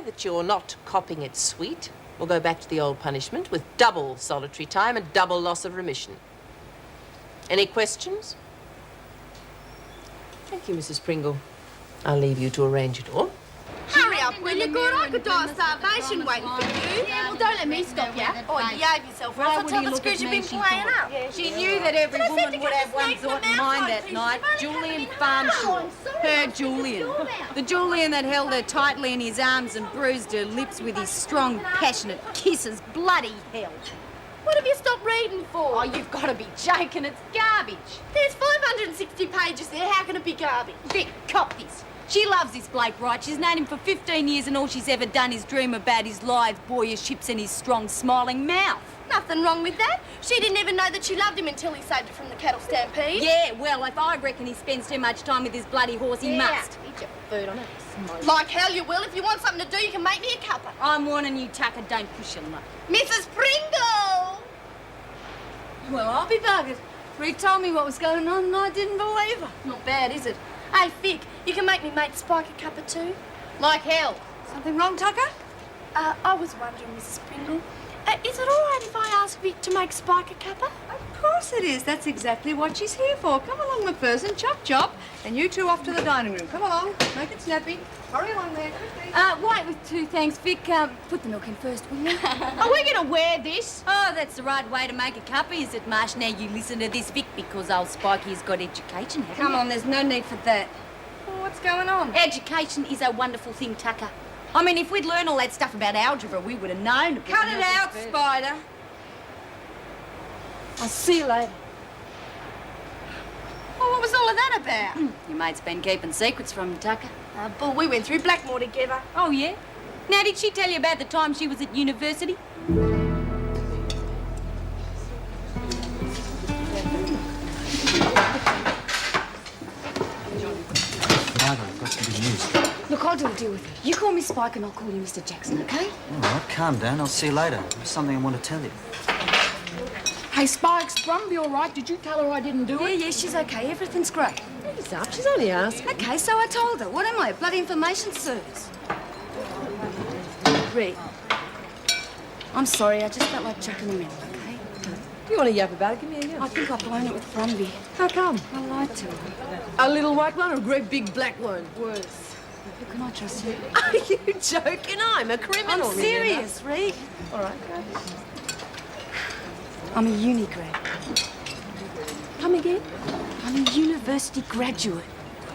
that you're not copping it sweet, we'll go back to the old punishment with double solitary time and double loss of remission. Any questions? Thank you, Mrs. Pringle. I'll leave you to arrange it all. Hurry up, will you, good? I could die of starvation waiting for you. Yeah, well, don't let me stop you. Oh, you behave yourself, Ross. I'll tell the screws you've been playing up. She knew that every woman would have one thought in mind that night. Julian Farnshaw. Her Julian. The Julian that held her tightly in his arms and bruised her lips with his strong, passionate kisses. Bloody hell. What have you stopped reading for? Oh, you've got to be joking. It's garbage. There's 560 pages there. How can it be garbage? Vic, cop this. She loves this Blake Wright. She's known him for 15 years and all she's ever done is dream about his lithe, boyish hips and his strong, smiling mouth. Nothing wrong with that. She didn't even know that she loved him until he saved her from the cattle stampede. Yeah, well, if I reckon he spends too much time with his bloody horse, he must. Eat your food on it. Like hell you will. If you want something to do, you can make me a cuppa. I'm warning you, Tucker, don't push your luck. Mrs. Pringle! Well, I'll be buggered. Rick told me what was going on and I didn't believe her. Not bad, is it? Hey, Vic, you can make me mate Spike a cuppa too? Like hell. Something wrong, Tucker? I was wondering, Mrs. Pringle, is it all right if I ask Vic to make Spike a cuppa? Of course it is. That's exactly what she's here for. Come along, McPherson. Chop, chop. And you two off to the dining room. Come along. Make it snappy. Hurry along there, quickly. White with two, thanks, Vic. Put the milk in first, will you? Are we going to wear this? Oh, that's the right way to make a cuppa, is it, Marsh? Now you listen to this, Vic, because old Spikey's got education, haven't Come you? on, there's no need for that. Well, what's going on? Education is a wonderful thing, Tucker. I mean, if we'd learned all that stuff about algebra, we would have known. Cut it out, Spider. I'll see you later. Well, what was all of that about? Your mate's been keeping secrets from you, Tucker. Bull, we went through Blackmore together. Oh, yeah? Now, did she tell you about the time she was at university? Margaret, I've got some good news. Look, I'll do a deal with you. You call me Spike and I'll call you Mr. Jackson, okay? All right, calm down. I'll see you later. There's something I want to tell you. Hey, Spike's Brumby all right? Did you tell her I didn't do it? Yeah, she's okay. Everything's great. Ease up, she's only asking. Okay, so I told her. What am I, a bloody information service? Rick, I'm sorry. I just felt like chucking him in, okay? Do you want to yap about it? Give me a yap. I think I've blown it with Brumby. How come? I lied to her. A little white one or a great big black one? Worse. Who can I trust you? Are you joking? I'm a criminal. I'm serious, Rick. All right. I'm a uni grad. Come again? I'm a university graduate.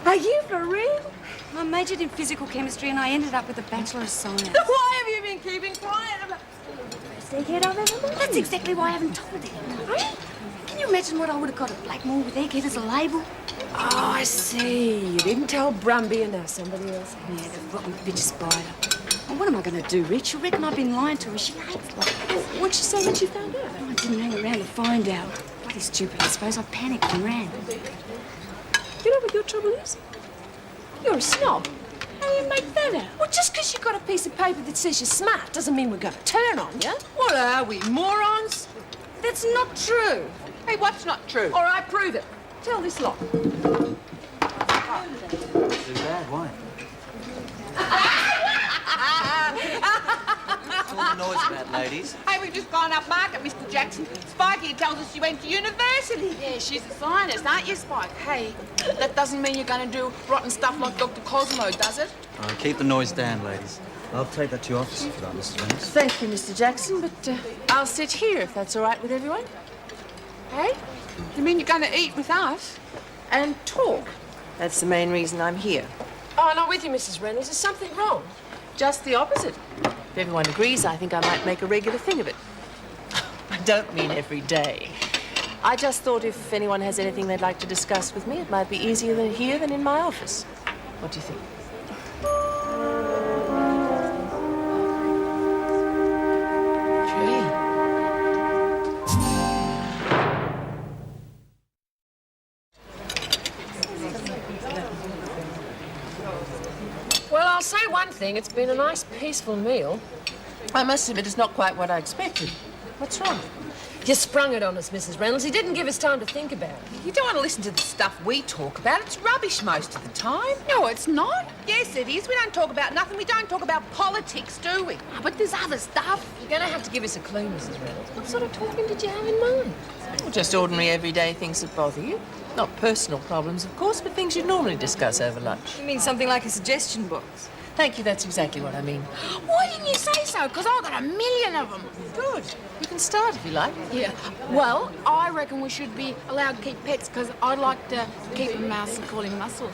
Are you for real? I majored in physical chemistry and I ended up with a Bachelor of Science. Why have you been keeping quiet about... Egghead I've ever met? That's exactly why I haven't told him. Can you imagine what I would have got at Blackmore with Egghead as a label? Oh, I see. You didn't tell Brumby and now somebody else. Yeah, the rotten bitch Spider. Well, what am I going to do, Rich? You reckon I've been lying to her? She hates life. What'd she say when she found out? I didn't hang around to find out. Bloody stupid, I suppose. I panicked and ran. You know what your trouble is? You're a snob. How do you make that out? Well, just because you've got a piece of paper that says you're smart doesn't mean we're going to turn on you. What are we, morons? That's not true. Hey, what's not true? All right, prove it. Tell this lot. Too bad, why? What's all the noise about, ladies? Hey, we've just gone up market, Mr. Jackson. Spikey tells us you went to university. Yeah, she's a scientist, aren't you, Spike? Hey, that doesn't mean you're going to do rotten stuff like Dr. Cosmo, does it? All right, keep the noise down, ladies. I'll take that to your office if you like, Mrs. Reynolds. Thank you, Mr. Jackson, but I'll sit here if that's all right with everyone. Hey? You mean you're going to eat with us? And talk. That's the main reason I'm here. Oh, not with you, Mrs. Reynolds. There's something wrong. Just the opposite. If everyone agrees, I think I might make a regular thing of it. I don't mean every day. I just thought if anyone has anything they'd like to discuss with me, it might be easier here than in my office. What do you think? Well, I'll say one thing. It's been a nice, peaceful meal. I must admit, it's not quite what I expected. What's wrong? You sprung it on us, Mrs. Reynolds. He didn't give us time to think about it. You don't want to listen to the stuff we talk about. It's rubbish most of the time. No, it's not. Yes, it is. We don't talk about nothing. We don't talk about politics, do we? Oh, but there's other stuff. You're going to have to give us a clue, Mrs. Reynolds. What sort of talking did you have in mind? Well, just ordinary everyday things that bother you. Not personal problems, of course, but things you'd normally discuss over lunch. You mean something like a suggestion box? Thank you, that's exactly what I mean. Why didn't you say so? Because I've got a million of them. Good. You can start if you like. Yeah. Well, I reckon we should be allowed to keep pets because I'd like to keep a mouse and call him Muscles.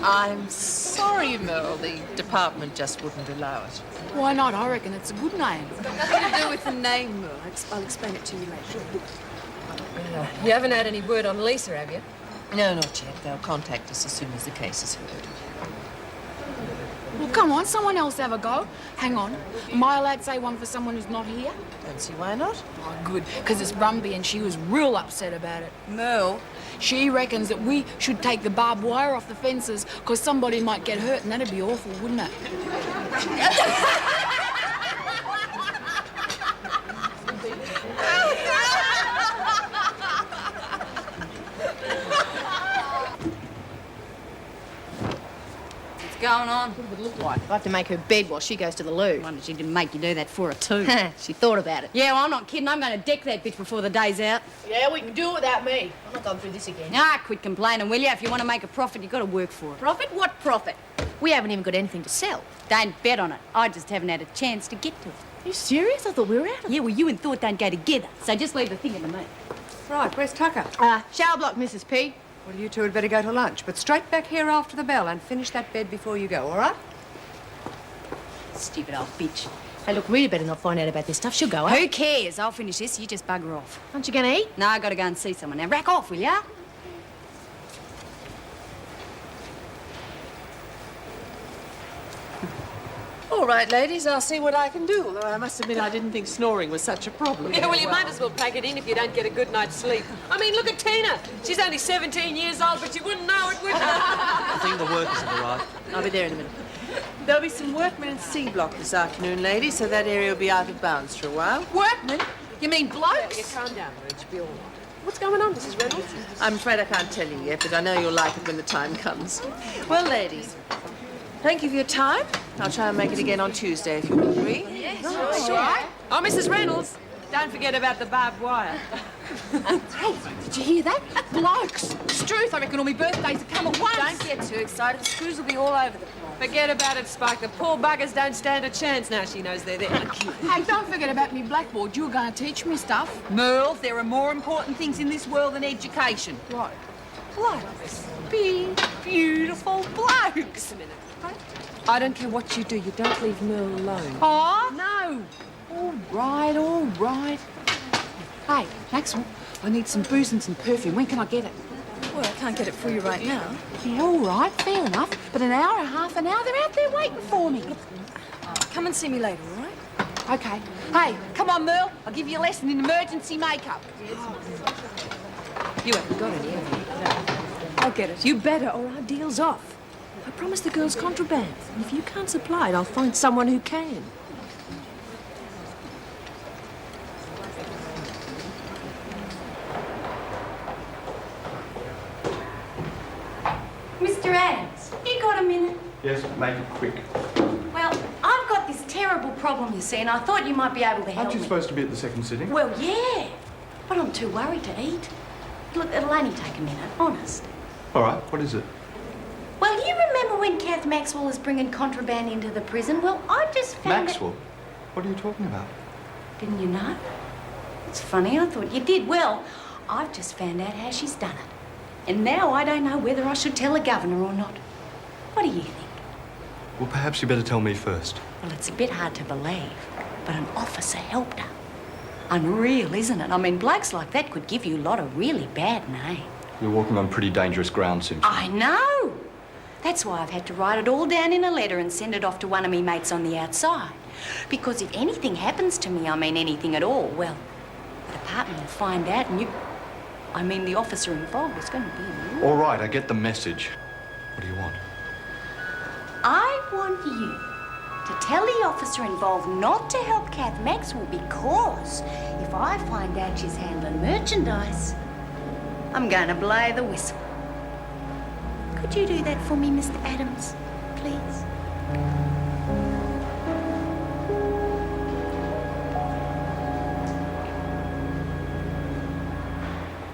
I'm sorry, Merle. The department just wouldn't allow it. Why not? I reckon it's a good name. Nothing to do with the name, Merle. I'll explain it to you later. You haven't had any word on Lisa, have you? No, not yet. They'll contact us as soon as the case is heard. Well, come on, someone else have a go. Hang on. Am I allowed to say one for someone who's not here? Don't see why not. Oh, good, because it's Rumby and she was real upset about it. Merle? She reckons that we should take the barbed wire off the fences because somebody might get hurt and that'd be awful, wouldn't it? Going on? What would it look like? I have to make her bed while she goes to the loo. Wonder she didn't make you do that for her too. She thought about it. Yeah, well, I'm not kidding. I'm going to deck that bitch before the day's out. Yeah, we can do it without me. I'm not going through this again. Ah, quit complaining, will you? If you want to make a profit, you've got to work for it. Profit? What profit? We haven't even got anything to sell. Don't bet on it. I just haven't had a chance to get to it. Are you serious? I thought we were out of it. Yeah, well, you and Thought don't go together, so just leave the thing to me. Right, where's Tucker? Shower block, Mrs. P. Well, you two had better go to lunch, but straight back here after the bell and finish that bed before you go, all right? Stupid old bitch. Hey, look, Rita better not find out about this stuff. She'll go, eh? Who cares? I'll finish this. You just bugger off. Aren't you going to eat? No, I got to go and see someone. Now, rack off, will ya? All right, ladies, I'll see what I can do, although I must admit I didn't think snoring was such a problem. Yeah, well, you might as well pack it in if you don't get a good night's sleep. I mean, look at Tina. She's only 17 years old, but you wouldn't know it, would you? I think the workers have arrived. I'll be there in a minute. There'll be some workmen in C block this afternoon, ladies, so that area will be out of bounds for a while. Workmen? You mean blokes? Yeah, calm down, Rich. Be all right. What's going on, Mrs. Reynolds? I'm afraid I can't tell you yet, but I know you'll like it when the time comes. Well, ladies, thank you for your time. I'll try and make it again on Tuesday, if you agree. Yes, sure. Oh, Mrs. Reynolds, don't forget about the barbed wire. Hey, did you hear that? Blokes. Struth, I reckon all my birthdays will come at once. Don't get too excited. The screws will be all over the place. Forget about it, Spike. The poor buggers don't stand a chance now she knows they're there. Hey, don't forget about me blackboard. You were going to teach me stuff. Merle, there are more important things in this world than education. What? Blokes. Big, beautiful blokes. A minute. I don't care what you do. You don't leave Merle alone. Oh? No. All right, all right. Hey, Maxwell, I need some booze and some perfume. When can I get it? Well, I can't get it for you right now. Yeah, all right, fair enough. But an hour and a half an hour, they're out there waiting for me. Come and see me later, all right? Okay. Hey, come on, Merle. I'll give you a lesson in emergency makeup. You haven't got any, have you? I'll get it. You better, or our deal's off. I promised the girls contraband. And if you can't supply it, I'll find someone who can. Mr. Adams, you got a minute? Yes, make it quick. Well, I've got this terrible problem, you see, and I thought you might be able to help Aren't you me. supposed to be at the second sitting? Well, yeah, but I'm too worried to eat. Look, it'll only take a minute, honest. All right, what is it? Well, you remember when Kath Maxwell was bringing contraband into the prison? Well, I just found Maxwell? What are you talking about? Didn't you know? It's funny, I thought you did. Well, I've just found out how she's done it. And now I don't know whether I should tell the governor or not. What do you think? Well, perhaps you better tell me first. Well, it's a bit hard to believe, but an officer helped her. Unreal, isn't it? I mean, blokes like that could give you a lot of really bad names. You're walking on pretty dangerous ground, Simpson. I know. That's why I've had to write it all down in a letter and send it off to one of me mates on the outside. Because if anything happens to me, I mean anything at all, well, the department will find out and I mean the officer involved is going to be... All right, I get the message. What do you want? I want you to tell the officer involved not to help Kath Maxwell because if I find out she's handling merchandise, I'm going to blow the whistle. Could you do that for me, Mr. Adams, please?